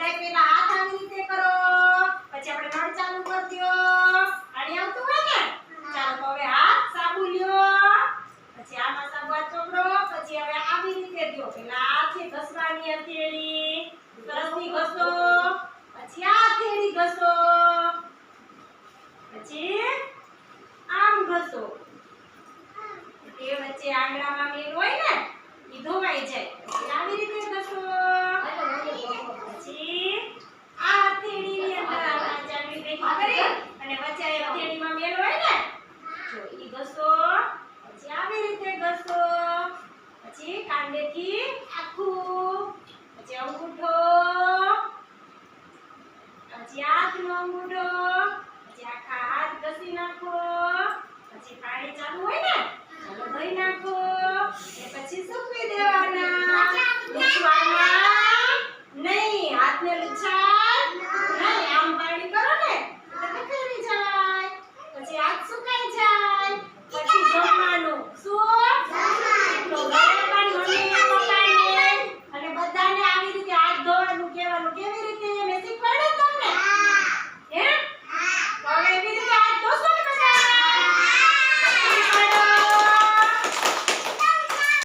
બધાય પહેલા હાથ આવી રીતે કરો, પછી આપણે નળ ચાલુ કરી દો. આની આવતું હોય ને? ચાલો તો હવે હાથ સાબુ લ્યો, પછી આમાં સાબુ હાથ ચોપડો, પછી હવે આવી રીતે દો. પહેલા હાથે ઘસવાની હથેળી, સરસથી ઘસો, પછી આ હથેળી ઘસો, પછી આમ ઘસો. તે વચ્ચે આંગળામાં મેલ હોય ને ઈ ધોવાઈ જાય. પછી આવી રીતે ઘસો, પછી આ હથેળીની અંદર આ ચાંગળી ભેગી કરી અને વચ્ચે હથેળીમાં મેલ હોય ને જો ઈ ઘસો, પછી આવી રીતે ઘસો, પછી કાંડેથી આખું, પછી અંગૂઠો, પછી હાથનો અંગૂઠો, પછી આખા હાથ ઘસી નાખો, પછી પાણી ચાલુ હોય ને ચાલો ધોઈ નાખો, ને પછી સૂકવી દેવાના. લૂછવાના નહીં, હાથને લૂછાય નહીં. આમ પાણી કરો ને એટલે નીકળી જાય, પછી હાથ સુકાઈ જાય, પછી જમવાનું. શું? તો ઘરે પણ મમ્મી પપ્પાને અને બધાને આવી રીતે હાથ ધોવાનું કહેવાનું. કેવી